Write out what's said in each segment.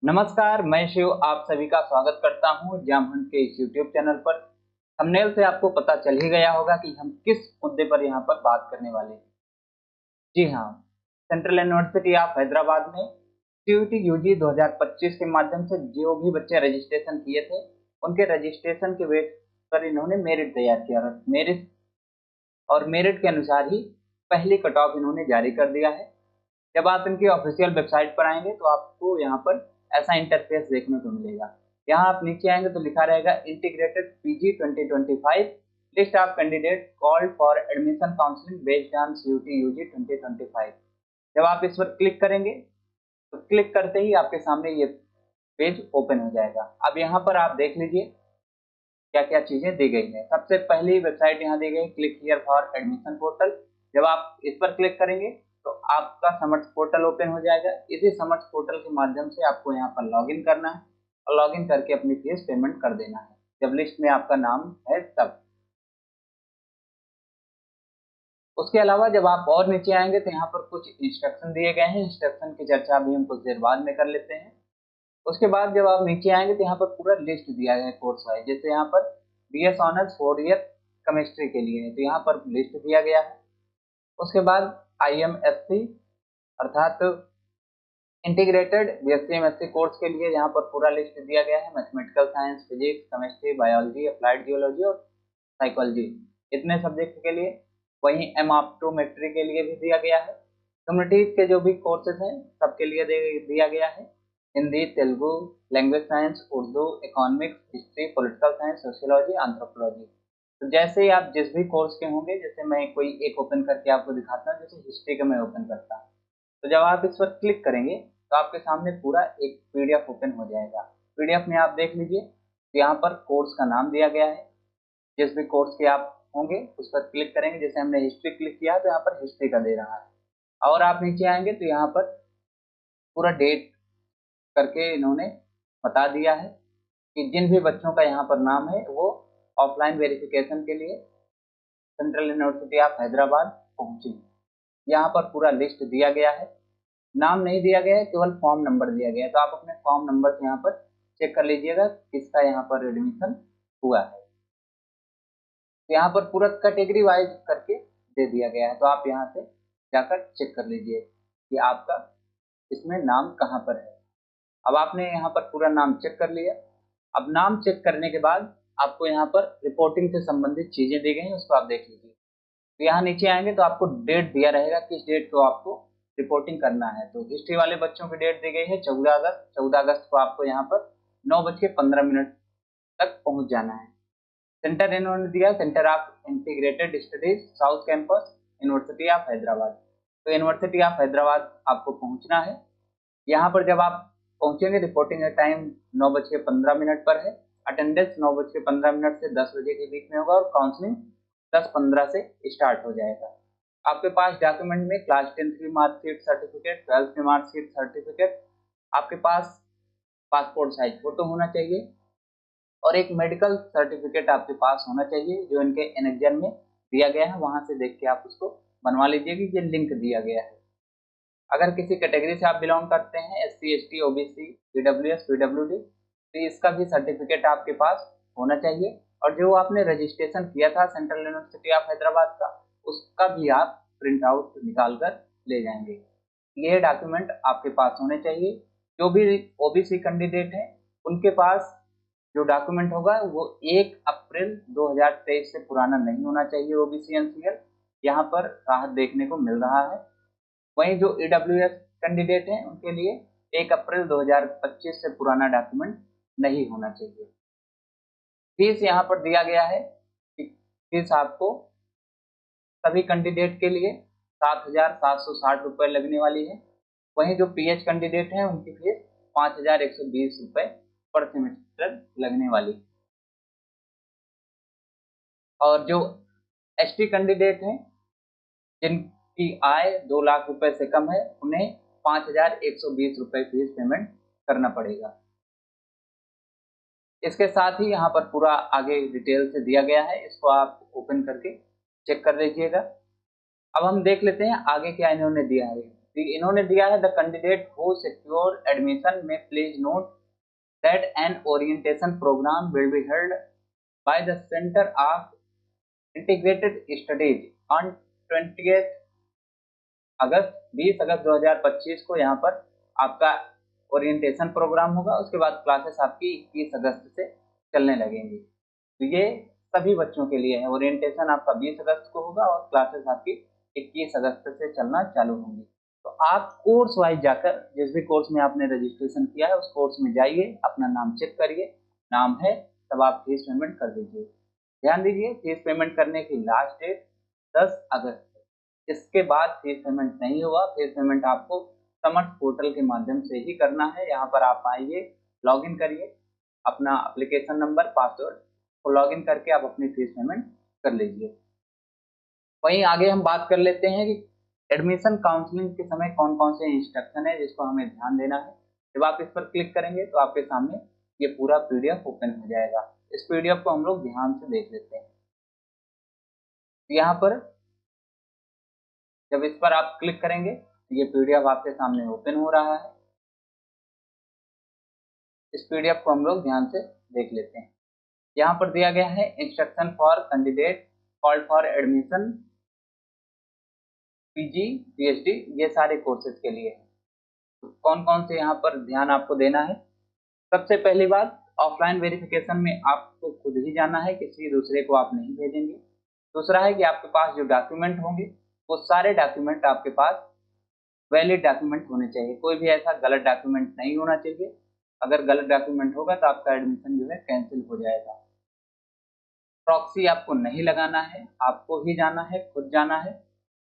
नमस्कार, मैं शिव आप सभी का स्वागत करता हूं जाम हंट के इस यूट्यूब चैनल पर। थंबनेल से आपको पता चल ही गया होगा कि हम किस मुद्दे पर यहां पर बात करने वाले हैं। जी हां, सेंट्रल यूनिवर्सिटी ऑफ हैदराबाद में सीयूटी यूजी 2025 के माध्यम से जो भी बच्चे रजिस्ट्रेशन किए थे, उनके रजिस्ट्रेशन के बेस पर इन्होंने मेरिट तैयार किया और मेरिट के अनुसार ही पहली कट ऑफ इन्होंने जारी कर दिया है। जब आप इनकी ऑफिशियल वेबसाइट पर आएंगे तो आपको यहाँ पर ऐसा इंटरफेस देखने को मिलेगा। यहाँ आप नीचे आएंगे तो लिखा रहेगा integrated PG 2025 list of candidate called for admission counselling based on CUET UG 2025। जब आप इस पर क्लिक करेंगे तो क्लिक करते ही आपके सामने ये पेज ओपन हो जाएगा। अब यहाँ पर आप देख लीजिए क्या क्या चीजें दी गई है। सबसे पहली वेबसाइट यहाँ दी गई click here for admission portal. जब आप इस पर क्लिक करेंगे तो आपका समर्थ पोर्टल ओपन हो जाएगा। इसी समर्थ पोर्टल के माध्यम से आपको यहाँ पर लॉगिन करना है और लॉगिन करके अपनी फीस पेमेंट कर देना है जब लिस्ट में आपका नाम है तब। उसके अलावा जब आप और नीचे आएंगे तो यहाँ पर कुछ इंस्ट्रक्शन दिए गए हैं। इंस्ट्रक्शन की चर्चा भी हम कुछ देर बाद में कर लेते हैं। उसके बाद जब आप नीचे आएंगे तो यहाँ पर पूरा लिस्ट दिया गया है कोर्स वाइज। जैसे यहाँ पर बीएस ऑनर्स 4 ईयर केमिस्ट्री के लिए है तो यहाँ पर लिस्ट दिया गया है। उसके बाद IMSC अर्थात इंटीग्रेटेड बीएससी एमएससी कोर्स के लिए यहाँ पर पूरा लिस्ट दिया गया है। Mathematical science, physics, chemistry, biology, applied geology और साइकोलॉजी, इतने सब्जेक्ट के लिए। वहीं ऑप्टोमेट्री के लिए भी दिया गया है। कम्युनिटीज के जो भी कोर्सेज हैं सबके लिए दिया गया है। Hindi, Telugu, language science, Urdu, economics, history, political science, sociology, anthropology. तो जैसे ही आप जिस भी कोर्स के होंगे, जैसे मैं कोई एक ओपन करके आपको दिखाता हूँ, जैसे हिस्ट्री का मैं ओपन करता हूँ, तो जब आप इस पर क्लिक करेंगे तो आपके सामने पूरा एक पीडीएफ ओपन हो जाएगा। पीडीएफ में आप देख लीजिए यहाँ पर कोर्स का नाम दिया गया है। जिस भी कोर्स के आप होंगे उस पर क्लिक करेंगे। जैसे हमने हिस्ट्री क्लिक किया तो यहाँ पर हिस्ट्री का दे रहा है। और आप नीचे आएंगे तो यहाँ पर पूरा डेट करके इन्होंने बता दिया है कि जिन भी बच्चों का यहाँ पर नाम है वो ऑफलाइन वेरिफिकेशन के लिए सेंट्रल यूनिवर्सिटी ऑफ हैदराबाद पहुंचे। यहाँ पर पूरा लिस्ट दिया गया है। नाम नहीं दिया गया है, केवल फॉर्म नंबर दिया गया है। तो आप अपने फॉर्म नंबर से यहाँ पर चेक कर लीजिएगा किसका यहाँ पर एडमिशन हुआ है। तो यहाँ पर पूरा कैटेगरी वाइज करके दे दिया गया है। तो आप यहाँ से जाकर चेक कर लीजिए कि आपका इसमें नाम कहाँ पर है। अब आपने यहाँ पर पूरा नाम चेक कर लिया। अब नाम चेक करने के बाद आपको यहाँ पर रिपोर्टिंग से संबंधित चीजें दी गई हैं, उसको आप देख लीजिए। तो यहाँ नीचे आएंगे तो आपको डेट दिया रहेगा किस डेट को आपको रिपोर्टिंग करना है। तो हिस्ट्री वाले बच्चों की डेट दी गई है 14 अगस्त। 14 अगस्त को आपको यहाँ पर 9:15 तक पहुंच जाना है। सेंटर इन्होंने दिया centre of integrated studies south campus university of Hyderabad. तो यूनिवर्सिटी ऑफ हैदराबाद आपको पहुंचना है। यहाँ पर जब आप पहुंचेंगे रिपोर्टिंग का टाइम 9:15 पर है। अटेंडेंस 9:15 से 10 बजे के बीच में होगा और काउंसलिंग 10:15 से स्टार्ट हो जाएगा। आपके पास डॉक्यूमेंट में क्लास 10 की मार्कशीट सर्टिफिकेट, 12th की मार्कशीट सर्टिफिकेट, आपके पास पासपोर्ट साइज फोटो होना चाहिए और एक मेडिकल सर्टिफिकेट आपके पास होना चाहिए जो इनके एनेक्जर में दिया गया है। वहां से देख के आप उसको बनवा लीजिए कि ये लिंक दिया गया है। अगर किसी कैटेगरी से आप बिलोंग करते हैं SC ST OBC PWS PWD तो इसका भी सर्टिफिकेट आपके पास होना चाहिए। और जो आपने रजिस्ट्रेशन किया था सेंट्रल यूनिवर्सिटी ऑफ हैदराबाद का उसका भी आप प्रिंट आउट निकाल कर ले जाएंगे। ये डॉक्यूमेंट आपके पास होने चाहिए। जो भी OBC कैंडिडेट हैं उनके पास जो डॉक्यूमेंट होगा वो 1 अप्रैल 2023 से पुराना नहीं होना चाहिए। OBC NCL यहाँ पर राहत देखने को मिल रहा है। वहीं जो EWS कैंडिडेट हैं उनके लिए 1 अप्रैल 2025 से पुराना डॉक्यूमेंट नहीं होना चाहिए। फीस यहाँ पर दिया गया है कि फीस आपको सभी कैंडिडेट के लिए 7,760 रुपये लगने वाली है। वहीं जो PH कैंडिडेट हैं उनकी फीस 5,120 रुपये पर सेमेस्टर लगने वाली है। और जो ST कैंडिडेट हैं जिनकी आय 2 लाख रुपए से कम है उन्हें 5,120 रुपये फीस पेमेंट करना पड़ेगा। इसके साथ ही यहाँ पर पूरा आगे डिटेल से दिया गया है, इसको आप ओपन करके चेक कर लीजिएगा। अब हम देख लेते हैं आगे क्या इन्होंने दिया है। इन्होंने दिया है the candidate who secure admission में please note that an orientation programme will be held by the centre of integrated studies on 20 August 20 August 2025 को यहाँ पर आपका ओरिएंटेशन प्रोग्राम होगा। उसके बाद क्लासेस आपकी 21 अगस्त से चलने लगेंगी। तो ये सभी बच्चों के लिए है। ओरिएंटेशन आपका 20 अगस्त को होगा और क्लासेस आपकी 21 अगस्त से चलना चालू होंगी। तो आप कोर्स वाइज जाकर जिस भी कोर्स में आपने रजिस्ट्रेशन किया है उस कोर्स में जाइए, अपना नाम चेक करिए, नाम है तब आप फीस पेमेंट कर दीजिए। ध्यान दीजिए, फीस पेमेंट करने की लास्ट डेट 10 अगस्त। इसके बाद फीस पेमेंट नहीं हुआ। फीस पेमेंट आपको समर्थ पोर्टल के माध्यम से ही करना है। यहाँ पर आप आइए, लॉगिन करिए, अपना एप्लीकेशन नंबर, पासवर्ड को लॉगिन करके आप अपनी फीस पेमेंट कर लीजिए। वहीं आगे हम बात कर लेते हैं कि एडमिशन काउंसलिंग के समय कौन कौन से इंस्ट्रक्शन है जिसको हमें ध्यान देना है। जब आप इस पर क्लिक करेंगे तो आपके सामने ये पूरा पीडीएफ ओपन हो जाएगा। इस पीडीएफ को हम लोग ध्यान से देख लेते हैं। यहाँ पर जब इस पर आप क्लिक करेंगे तो ये पीडीएफ आपके सामने ओपन हो रहा है। इस पीडीएफ को हम लोग ध्यान से देख लेते हैं। यहाँ पर दिया गया है instruction for candidate called for admission PG PhD, ये सारे कोर्सेज के लिए है। तो कौन कौन से यहाँ पर ध्यान आपको देना है। सबसे पहली बात, ऑफलाइन वेरिफिकेशन में आपको खुद ही जाना है, किसी दूसरे को आप नहीं भेजेंगे। दूसरा है कि आपके पास जो डॉक्यूमेंट होंगे वो सारे डॉक्यूमेंट आपके पास वैलिड डॉक्यूमेंट होने चाहिए। कोई भी ऐसा गलत डॉक्यूमेंट नहीं होना चाहिए। अगर गलत डॉक्यूमेंट होगा तो आपका एडमिशन जो है कैंसिल हो जाएगा। प्रॉक्सी आपको नहीं लगाना है, आपको ही जाना है, खुद जाना है,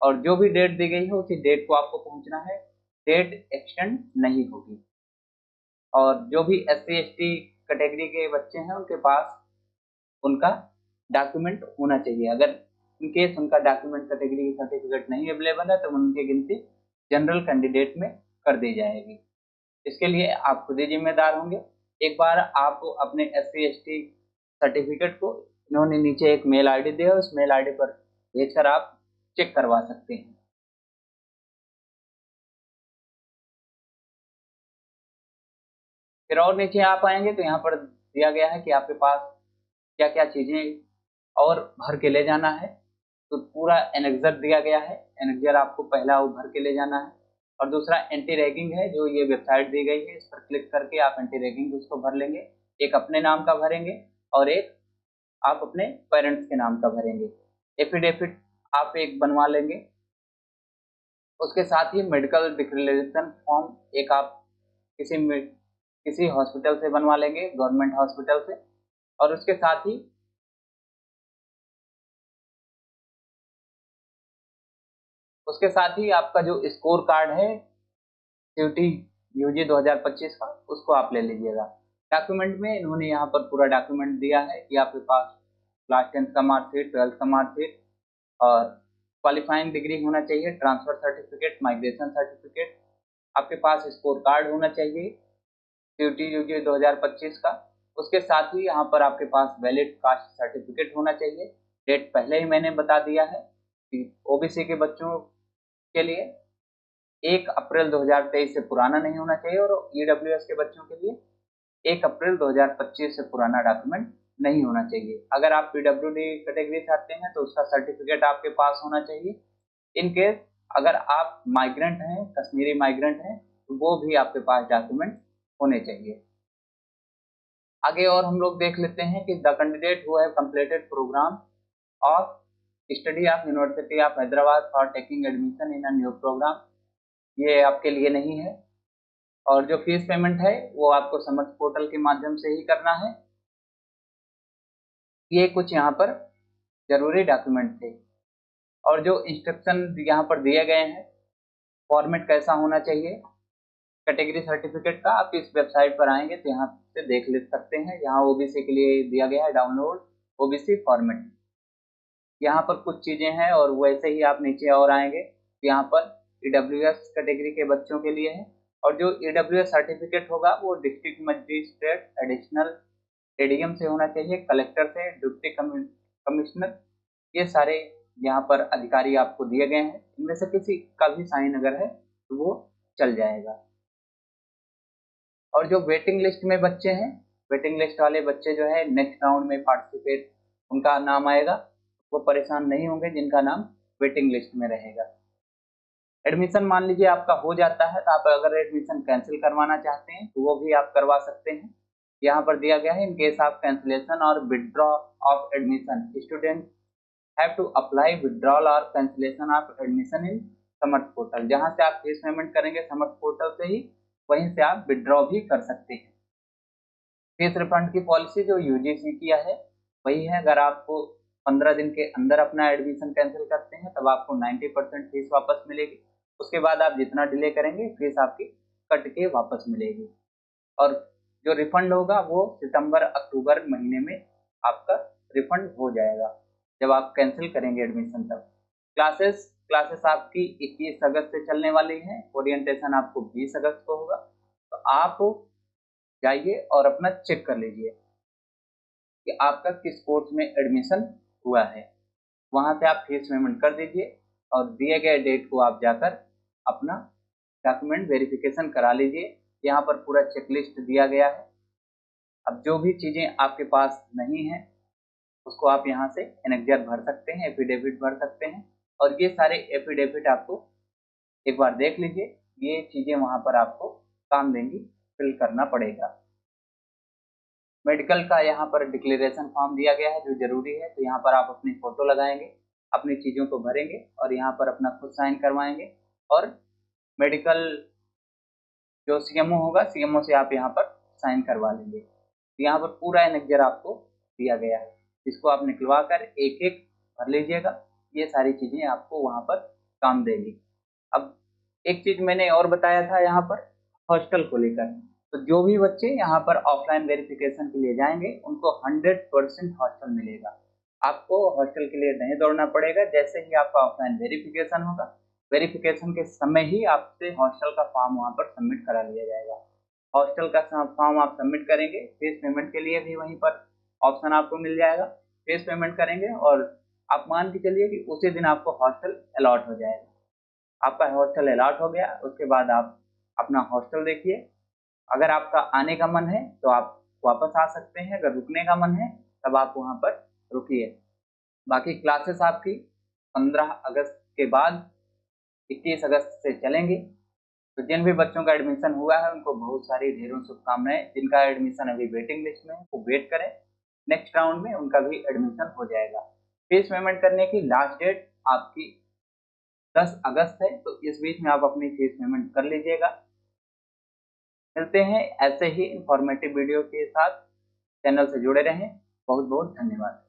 और जो भी डेट दी गई है उसी डेट को आपको पहुंचना है। डेट एक्सटेंड नहीं होगी। और जो भी SC ST कैटेगरी के बच्चे हैं उनके पास उनका डॉक्यूमेंट होना चाहिए। अगर इनकेस उनका डॉक्यूमेंट कैटेगरी सर्टिफिकेट नहीं अवेलेबल है तो उनकी गिनती जनरल कैंडिडेट में कर दी जाएगी। इसके लिए आप खुद ही जिम्मेदार होंगे। एक बार आप अपने SC ST सर्टिफिकेट को, इन्होंने नीचे एक मेल आईडी दिया है, उस मेल आईडी पर भेजकर आप चेक करवा सकते हैं। फिर और नीचे आप आएंगे तो यहाँ पर दिया गया है कि आपके पास क्या क्या चीजें और भर के ले जाना है। तो पूरा एनेक्सर दिया गया है। एनेक्सर आपको पहला वो भर के ले जाना है। और दूसरा एंटी रैगिंग है, जो ये वेबसाइट दी गई है, इस पर क्लिक करके आप एंटी रैगिंग उसको भर लेंगे। एक अपने नाम का भरेंगे और एक आप अपने पेरेंट्स के नाम का भरेंगे। एफिडेविट आप एक बनवा लेंगे। उसके साथ ही मेडिकल डिक्लेरेशन फॉर्म एक आप किसी हॉस्पिटल से बनवा लेंगे, गवर्नमेंट हॉस्पिटल से। और उसके साथ ही आपका जो स्कोर कार्ड है CUET UG 2025 का, उसको आप ले लीजिएगा। डॉक्यूमेंट में इन्होंने यहाँ पर पूरा डॉक्यूमेंट दिया है कि आपके पास क्लास 10th का मार्कशीट, 12th का मार्कशीट और क्वालिफाइंग डिग्री होना चाहिए, ट्रांसफर सर्टिफिकेट, माइग्रेशन सर्टिफिकेट, आपके पास स्कोर कार्ड होना चाहिए CUET UG 2025 का। उसके साथ ही यहाँ पर आपके पास वैलिड कास्ट सर्टिफिकेट होना चाहिए। डेट पहले ही मैंने बता दिया है कि OBC के बच्चों के लिए 1 अप्रैल 2023 से पुराना नहीं होना चाहिए और EWS के बच्चों के लिए 1 अप्रैल 2025 से पुराना डॉक्यूमेंट नहीं होना चाहिए। अगर आप PWD कैटेगरी से आते हैं तो उसका सर्टिफिकेट आपके पास होना चाहिए। इन केस अगर आप माइग्रेंट हैं, कश्मीरी माइग्रेंट हैं, तो वो भी आपके पास डॉक्यूमेंट होने चाहिए। आगे और हम लोग देख लेते हैं कि the candidate who have completed programme of study of university of Hyderabad for taking admission in a new programme, ये आपके लिए नहीं है। और जो फीस पेमेंट है वो आपको समर्थ पोर्टल के माध्यम से ही करना है। ये कुछ यहाँ पर जरूरी डॉक्यूमेंट थे। और जो इंस्ट्रक्शन यहाँ पर दिए गए हैं, फॉर्मेट कैसा होना चाहिए कैटेगरी सर्टिफिकेट का, आप इस वेबसाइट पर आएंगे तो यहाँ से देख ले सकते हैं। यहाँ OBC के लिए दिया गया है डाउनलोड OBC फॉर्मेट। यहाँ पर कुछ चीजें हैं और वैसे ही आप नीचे और आएंगे, यहाँ पर EWS कैटेगरी के बच्चों के लिए है। और जो EWS सर्टिफिकेट होगा वो डिस्ट्रिक्ट मजिस्ट्रेट एडिशनल ADM से होना चाहिए, कलेक्टर से, डिप्टी कमिश्नर, ये सारे यहाँ पर अधिकारी आपको दिए गए हैं। इनमें से किसी का भी साइन अगर है तो वो चल जाएगा। और जो वेटिंग लिस्ट में बच्चे हैं, वेटिंग लिस्ट वाले बच्चे जो है नेक्स्ट राउंड में पार्टिसिपेट उनका नाम आएगा, वो परेशान नहीं होंगे जिनका नाम वेटिंग लिस्ट में रहेगा। एडमिशन मान लीजिए आपका हो जाता है, तो आप अगर एडमिशन कैंसिल करवाना चाहते हैं तो वो भी आप करवा सकते हैं। यहाँ पर दिया गया है, इन केस ऑफ कैंसिलेशन और withdraw of admission student have to apply withdrawal और cancellation of admission in Samarth portal. जहाँ से आप फीस पेमेंट करेंगे समर्थ पोर्टल से ही, वहीं से आप विड्रॉ भी कर सकते हैं। फीस रिफंड की पॉलिसी जो यूजीसी किया है वही है। अगर आपको 15 दिन के अंदर अपना एडमिशन कैंसिल करते हैं तब आपको 90% फीस वापस मिलेगी। उसके बाद आप जितना डिले करेंगे फीस आपकी कट के वापस मिलेगी। और जो रिफंड होगा वो सितंबर अक्टूबर महीने में आपका रिफंड हो जाएगा जब आप कैंसिल करेंगे एडमिशन तब। क्लासेस आपकी 21 अगस्त से चलने वाली हैं। ओरिएंटेशन आपको 20 अगस्त को होगा। तो आप जाइए और अपना चेक कर लीजिए कि आपका किस कोर्स में एडमिशन हुआ है। वहाँ से आप फीस पेमेंट कर दीजिए और दिए गए डेट को आप जाकर अपना डॉक्यूमेंट वेरिफिकेशन करा लीजिए। यहाँ पर पूरा चेकलिस्ट दिया गया है। अब जो भी चीज़ें आपके पास नहीं है उसको आप यहाँ से एनेक्जर भर सकते हैं, एफिडेविट भर सकते हैं। और ये सारे एफिडेविट आपको एक बार देख लीजिए, ये चीज़ें वहाँ पर आपको काम देंगी, फिल करना पड़ेगा। मेडिकल का यहाँ पर डिक्लेरेशन फॉर्म दिया गया है जो जरूरी है। तो यहाँ पर आप अपनी फ़ोटो लगाएंगे, अपनी चीज़ों को भरेंगे और यहाँ पर अपना खुद साइन करवाएंगे। और मेडिकल जो सीएमओ होगा, सीएमओ से आप यहाँ पर साइन करवा लेंगे। यहाँ पर पूरा एनेक्जर आपको दिया गया है, इसको आप निकलवा कर एक एक भर लीजिएगा। ये सारी चीज़ें आपको वहाँ पर काम देगी। अब एक चीज़ मैंने और बताया था यहाँ पर हॉस्टल को लेकर। तो जो भी बच्चे यहाँ पर ऑफलाइन वेरिफिकेशन के लिए जाएंगे उनको 100% हॉस्टल मिलेगा। आपको हॉस्टल के लिए नहीं दौड़ना पड़ेगा। जैसे ही आपका ऑफलाइन वेरिफिकेशन होगा, वेरिफिकेशन के समय ही आपसे हॉस्टल का फॉर्म वहाँ पर सबमिट करा लिया जाएगा। हॉस्टल का फॉर्म आप सबमिट करेंगे, फीस पेमेंट के लिए भी वहीं पर ऑप्शन आपको मिल जाएगा। फीस पेमेंट करेंगे और आप मान के चलिए कि उसी दिन आपको हॉस्टल अलॉट हो जाएगा। आपका हॉस्टल अलॉट हो गया, उसके बाद आप अपना हॉस्टल देखिए। अगर आपका आने का मन है तो आप वापस आ सकते हैं, अगर रुकने का मन है तब आप वहाँ पर रुकिए। बाकी क्लासेस आपकी 15 अगस्त के बाद 21 अगस्त से चलेंगी। तो जिन भी बच्चों का एडमिशन हुआ है उनको बहुत सारी ढेरों शुभकामनाएं। जिनका एडमिशन अभी वेटिंग लिस्ट में है वो वेट करें, नेक्स्ट राउंड में उनका भी एडमिशन हो जाएगा। फीस पेमेंट करने की लास्ट डेट आपकी 10 अगस्त है, तो इस बीच में आप अपनी फीस पेमेंट कर लीजिएगा। मिलते हैं ऐसे ही इंफॉर्मेटिव वीडियो के साथ। चैनल से जुड़े रहें। बहुत बहुत धन्यवाद।